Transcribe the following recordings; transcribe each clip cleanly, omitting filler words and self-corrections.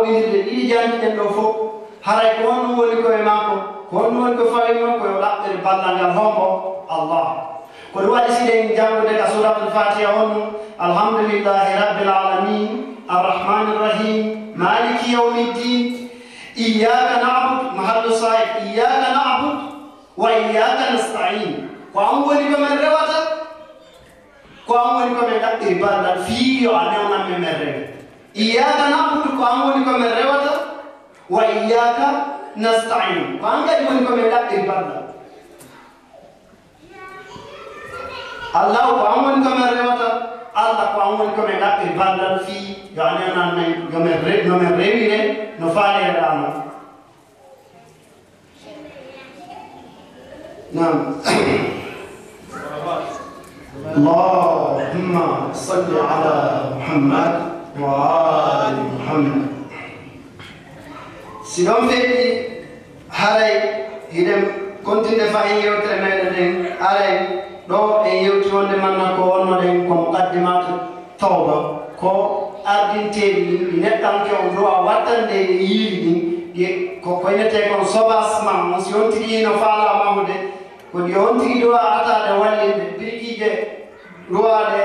winde ɗiɗi jangiɗen ɗo fof haray ko honɗum woni koye makko ko honɗum woni ko fawi noon koyo ɗaɓɓere ballal ngal hombo Allah ko ɗum waɗi siɗen janngude ka suratul fatiha honɗum alhamdulillahi rabbil alamin arrahmanir rahim maliki yawmiddin iyyaka na'budu mahallu sahib iyyaka na'budu wa iyyaka nasta'in ko an woni ko men rewata ko an woni ko men ɗaɓɓiri ballal fii yo a newnan men rewe iyyaka na'budu ko an woni ko men rewata wa iyyaka nasta'in ko an kadi woni ko men ɗaɓɓiri ballal Allah ko an woni ko men rewata Allah ko an woni ko men ɗaɓɓiri ballal fii yo a newnan men no men rewire no faalereɗano nam اللهم صل على محمد وآل محمد سيدون فيدي هاي هيدم كنتين فاين يوتر ميدن هاي دو يوتر من كون مدن كمقدمات توبة كو أدين تيبي نتام كون دوا واتن دي يلي كو كوينتي كون صباس ما مسيون تيجي نفعل ما هو ko yonti do ata de wallinde birikije ruwade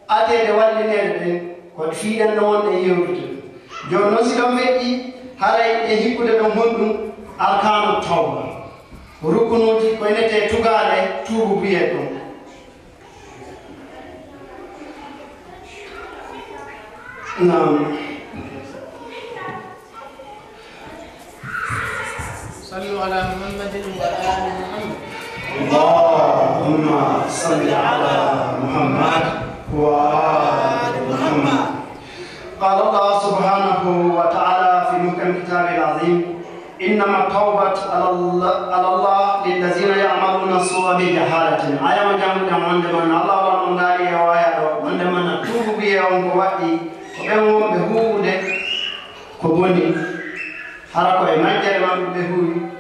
ate de wallinede den ko fiidan non e yewtude jonno si dum meddi haray e hikkude dum hondum arkanu tawba rukunuji ko enete tugale tubu biye dum nam sallu ala muhammadin wa ali muhammad اللهم صل على محمد وآل محمد قال الله سبحانه وتعالى في محكم كتابه العظيم إنما التوبة على الله للذين يعملون السوء بجهالة آية ما جامد من الله والمنغالي وآية من نتوب به ونقواتي وبهم بهود كبوني حركوا يمجر من بهود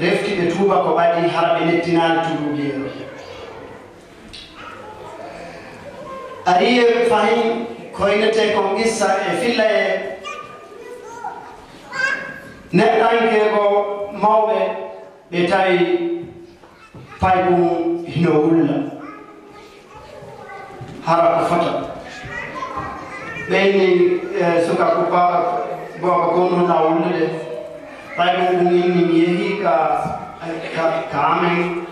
refti be tuba ko badi harabe nettinal tububi ariye fahim ko inete ko gissa e filla e nedanke ko mawbe be tawi paybum hino wulla harako fata beni suka ko baba ko no na wulde paybum ni yehi ka amen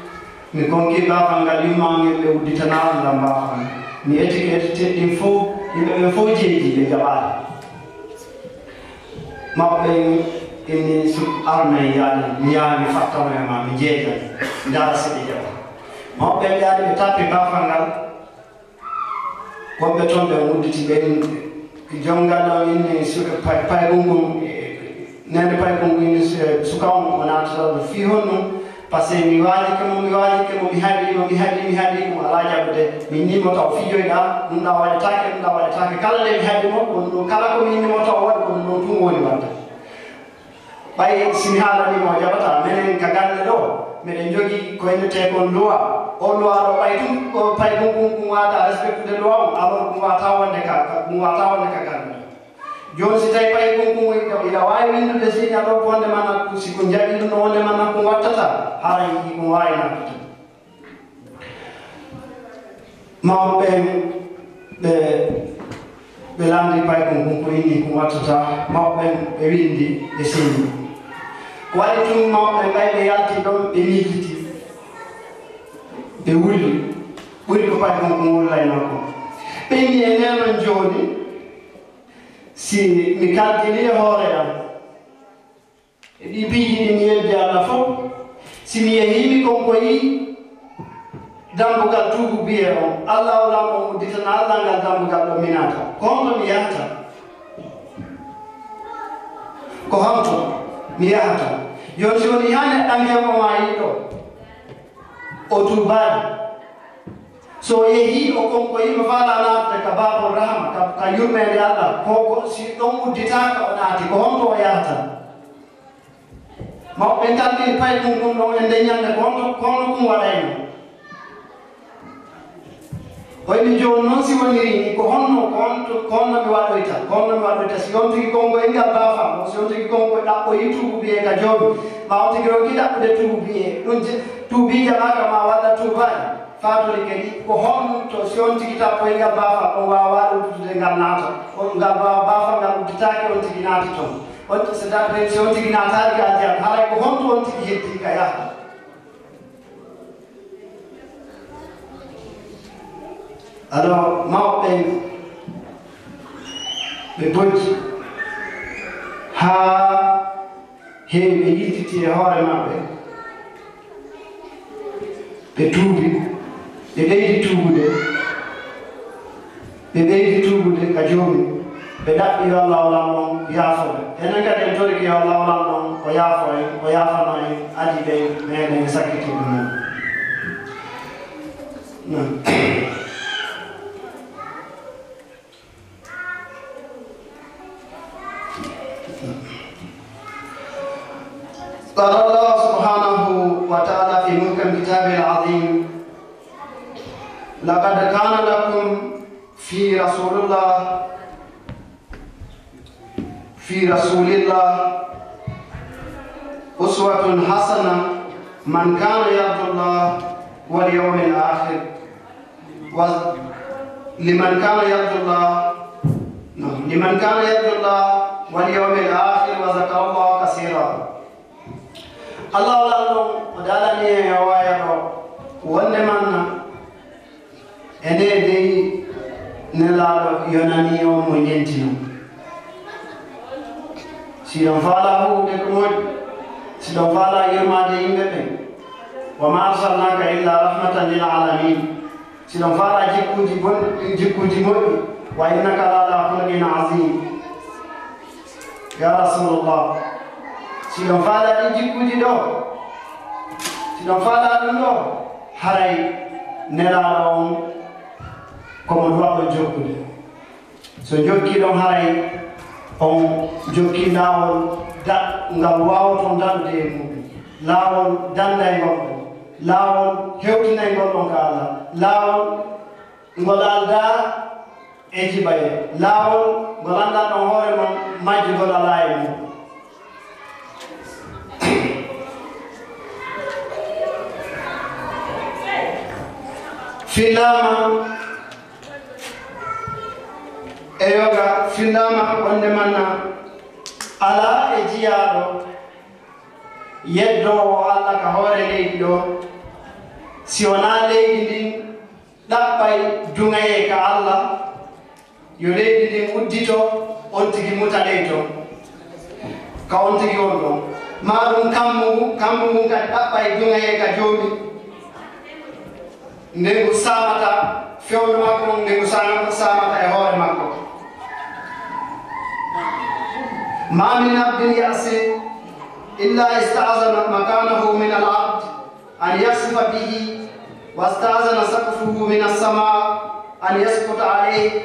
mi konki ba fangal yumange be uditana lamba fan mi etiquette info be fo jeji be jabal mabbe ini su arme ya mi fatta ma mi jeja ndara se jaba mabbe ya be tapi ba fangal ko be tonde uditi be jongal ni su paybum nende pay ko ngi sukaw monata do fi honno passé mi waji ko mi hadi ko ala jabde mi ni mo taw fi joyda dum da wadi take kala le mi hadi mo ko kala ko mi ni mo taw wadi ko no tum woni wanda bay simi hala ni mo jabata menen ka galle do meden jogi ko en te kon loi o loi do bay tum ko pay ko wada respect de loi alors ko wata wonde ka galle joni si tawi pay konko ina wawi windude si aɗo bonde mana siko jaɓi ɗum no wonde mana ko wattata hara yii ko wawi naɓude mawɓe ɓe lamdi pay konko inni ko wattata mawɓe ɓe windi ɓe seeni ko waɗi tum mawɓe ɓay ɓe yalti ɗon ɓe miijiti ɓe wulli ɓuri ko pay konko wullayno ko ɓenni e nenon joni si mi kalkini hoore am e ɗi piiji ɗi mi yeddi Allah fof si mi yehimi konko yi dambugal tuubu biye on Allah o lambo mudditana Allah ngal dambugal ɗo minata ko honto mi yahata ko honto mi yahata joni si woni ha neɗɗam yamo ma yiɗo o tuubaɗi so yehi o konko yimo fala naatude ka babol rahma ka yurmede Allah ko si ɗon udditaka o naati ko honto o yahata mawɓe kalɗini pay ɗum ɗon e nde ñande ko honno ɗum waɗayno hoyni joni noon si woniri ni ko honno mi waɗoyta si yontuki konko e ngal bafa si on tigi konko ɗaɓɓo yi tuubiye ka joomi ma on tigi rogi ɗaɓɓude tuubiye ɗum tuubije maka ma waɗa tuubaji fatore kadi ko honto si on tigi tappoye ngal baafa on wawa uddude ngal naata ngal baafa ngal udditaki on tigi naati toon on si on tigi naatari ka ndiyam haray ko honto on tigi heddi ka yaha alors mawɓe ɓe bojji haa heewi ɓe yiltiti e hoore maɓɓe ɓe tuubi ɓe ɓeydi tuubude ka joomi ɓe ɗaɓɓi yo Allah walan ɗon yaafoɓe enen kadi en toriki yo Allah walan ɗon o yaafo en o yaafano en adi ɓe meeɗen e sakkitiɓe men قال الله سبحانه وتعالى في محكم كتابه العظيم لقد كان لكم في رسول الله أسوة حسنة من كان يرجو الله واليوم الآخر لمن كان يرجو الله واليوم الآخر وذكر الله كثيرا Allah lalong odalani e wayaro wonde manna ene dey nelalo yonani o mo nyentino si don fala hu de ko si don fala yirmade yimbe be wa ma arsalnaka illa rahmatan lil alamin si don fala jikkuji modi wa innaka la khuluqin azim ya rasulullah si ɗon faala ɗi jikkuji ɗo si ɗon faala ɗum ɗo haray nelaaɗo on komo duwaɓo jokkude so jokki ɗon haray on jokki laawol ngal waawaton daɗude e muɗum laawol danday goɗɗo laawol hewtinay goɗɗon ka Allah laawol ngol alda e jibaye laawol ngol anndan ɗon hoore mon majjugol alaa e muɗum filama eyoga filama wonde manna ala e jiyaɗo yeddowo Allah ka hoore leydi ɗo si wona leydi ndin ɗaɓɓay dungaye ka Allah yo leydi ndin uddito on tigi muta ley toon ka on tigi on ɗon ma ɗum kammu ngu kadi ɗaɓɓay dungaye ka joomi ndengu samata fewno makko ndengu samata e hoore makko ma min abdin yasi illa ista'zana makanahu min al-ard an yasifa bihi wasta'zana saqfuhu min as-sama' an yasquta alayhi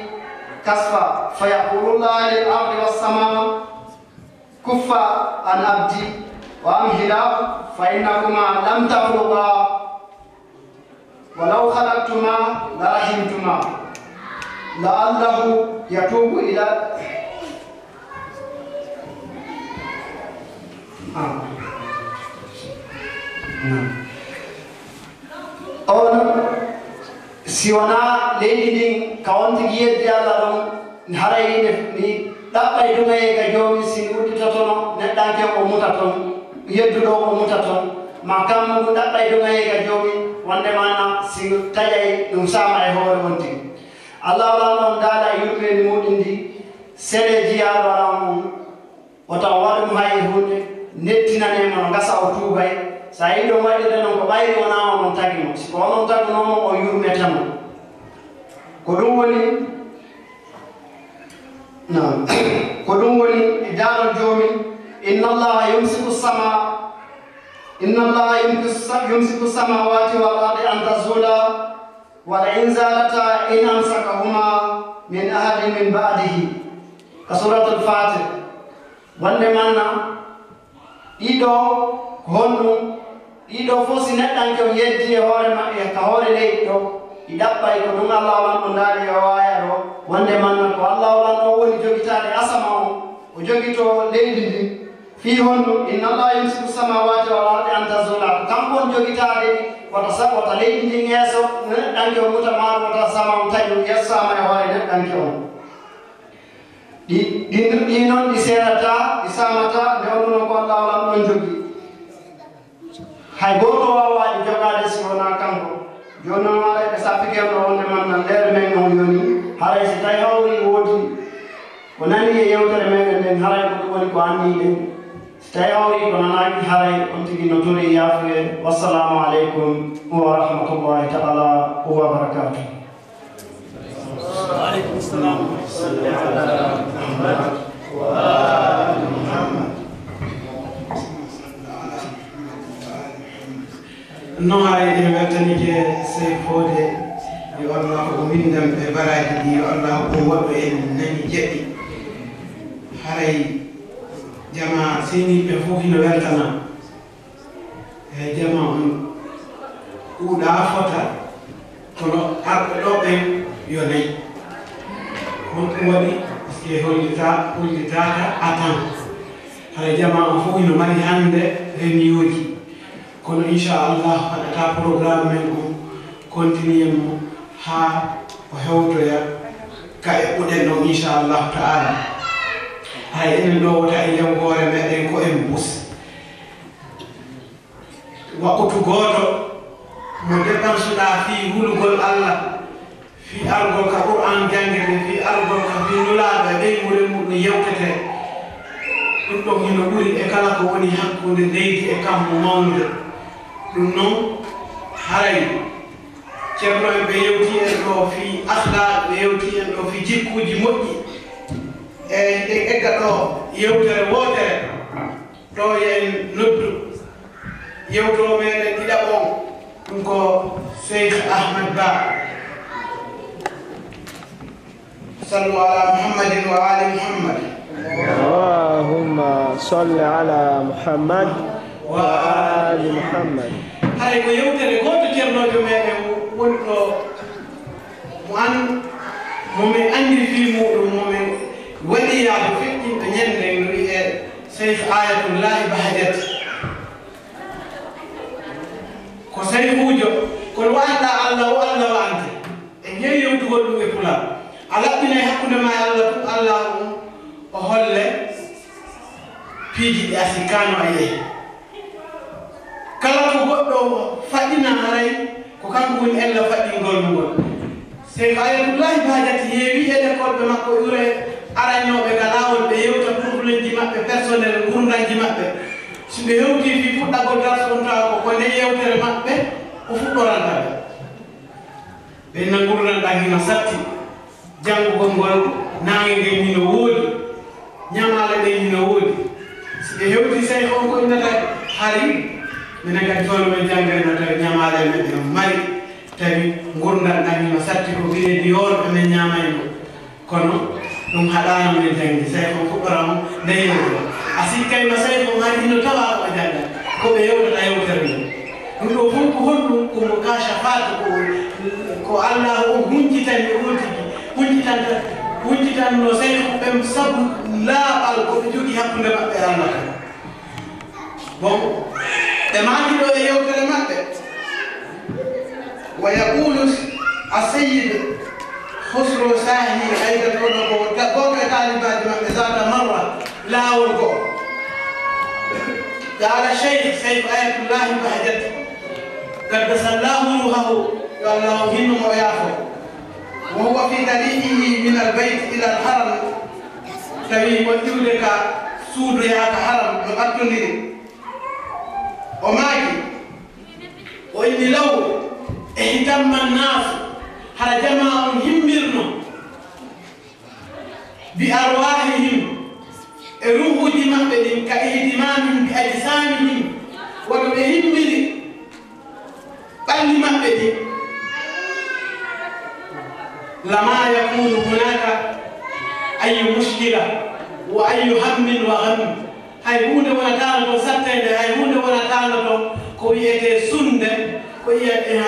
kasfa fayaqulu Allah lil-ardi was-sama' kuffa an abdi wa amhila fa innakuma lam takhluqa ولو خلقتما لرحمتما لعله يتوب إلى on siwana leydi ndin ka wontigi yeddi Allah ɗon haray ni ɗaɓɓay dungaye ka joomi si udditotono neɗɗanke o muta toon yedduɗo o muta toon ma kammu ngu ɗaɓɓay dungaye ka joomi wonde manna si taƴay ɗum sama e hoore won tigi Allah walan ɗon daala yurmeni muɗum ndi sele jiyaɗo walan mum o taw waɗum hay hunde nettinanema no gasa o tuubay sa yi ɗon waɗirde noon ko ɓayri wona onon tagimo siko onon tagunomo o yurmetamo ko ɗum woni ko ɗum woni e daano joomi inna allaha yumsiku السماوات والأرض أن تزولا ولئن زالتا إن أمسكهما من أحد من بعده كسورة الفاتح وندمنا إيدو هونو إيدو فوسي نتانك يدي هورما يكهور ليدو إدابا يكون الله ولن ناري ووايا وندمنا كو الله ولن أولي جوكتاري أسمعه jogito leydi ndi fi honno inna Allah yumsiku samawati wal ardi an tazula kanko on jogitade wata leydi ndi ngeeso ɗanke o muta maaro wata samam taƴo yessama e hoore nden ɗanke on ɗi noon ɗi seerata ɗi samata nde onno ko Allah walan ɗon jogi hay goto wawaɗi jogade si wona kanko joni noon waɗa ɓe sappikeno wonde man nan nder men on yoni haray so tawi hawri woodi ko nani e yewtere meɗen nden haray ko ɗum woni ko anniɗen so tawi hawri ko nanaki haray on tigi no tori yafuye wassalamu aleykum wa rahmatullahi taala wa barakatuh. وعليكم السلام صلى على محمد وآل محمد. no ay weltanike sey fode yo Allah ko windam e baraji ɗi yo Allah ko woɗɗo en nani jeɗɗi haray jama seniɓe fof hino weltana e jama on ɗuuɗa fota kono arɓe ɗo ɓen yo nayi honɗum waɗi par ce que hollitaka attente haray jama on fof hino mari hande réunion kono inchallah waɗata programme men on continue mo ha o hewtoya ka e ɓuɗen ɗon inchallahu taala hay enen ɗo wota e yewgore meɗen ko en busi wakkutu goto mo dépensuɗa fi hulugol Allah fi argol ka Qur'an jangede fi argol ka fi nulaɓe ɓeymure muɗum yewtete ɗum ɗon hino ɓuuri e kala ko woni hakkude leydi e kammo mawnude ɗum noon haray ceerno en ɓe yewti en ɗo fi akhlaq ɓe yewti en ɗo fi jikkuji moƴƴi e ɗe egga ɗo yewtere wotere ɗo yen noddu yewtoo meɗen ɗiɗaɓon ɗum ko Cheikh Ahmed Ba sallu ala muhammadin wa ali muhammad Allahumma salli ala Muhammad wa ali Muhammad. hay ko yewtere goto ceernojo meɗen woni ɗo mo an momin andiri fi muɗum momin waɗiyade feƴƴinɓe ñande no wiye Cheikh Ayatullahi Bahajat ko sayhujo kono wanda Allah o Allah wa ante e ñewi yewtugol ɗum e pulaar a laɓɓinay hakkude ma Allah tum Allah o holle piiji ɗi asikano a yeehi kala ko goɗɗo faɗina haray ko kanko woni ella faɗɗingol mugol Cheikh Ayatullahi Bahajat heewi e l'école ɓe makko ɓure arañoɓe ga lawol ɓe yewta probléme ji maɓɓe personnel gurdaji maɓɓe so ɓe hewti fi fuɗɗagol darson tawa ko nde yewtere maɓɓe o fuɗɗorantaɓe ɓe nangurdanɗa hino satti janngugol ngol nange ngen hino woodi ñamale ɗe hino woodi so ɓe hewti Cheikh on ko innata hari minen kadi fewno men janngere no tawi ñamale men ɗe mari tawi gurdanɗa hino satti ko wiyeedi yoon emen ñamayno kono ɗum haɗano men jangdi Cheikh on fuɗɗoramo ndeynoɗo a sikkayno Cheikh on hari hino tawa ko jangga ko ɓe yewtata yewtere nde ɗum ɗo fof ko honɗum komo kachafat ko Allah o huncitani o tigi huncitanno Cheikh ɓe sabu laaɓal ko ɓe jogui hakkude maɓɓe e Allah tan bon ɓe maaki ɗo e yewtere maɓɓe wa yaqulu asayid husru sahi aydatoɗo ko goto e talibaji maɓɓe zata marra laawol goo قال شيخ آية بهجت قدس الله روحه والله هنم ويافو وهو في طريقه من البيت إلى الحرم تبي وجودك سود يا حرم يقتلني وماكي وإني لو اهتم الناس هرجما همرنا بأرواحهم روح جماعهم كاهتمامهم بأجسامهم وبهمهم بل مأبدهم لما يكون هناك أي مشكلة وأي هم وغم هاي هون ولا تعالوا سبتين هاي هون ولا تعالوا كوية سند كوية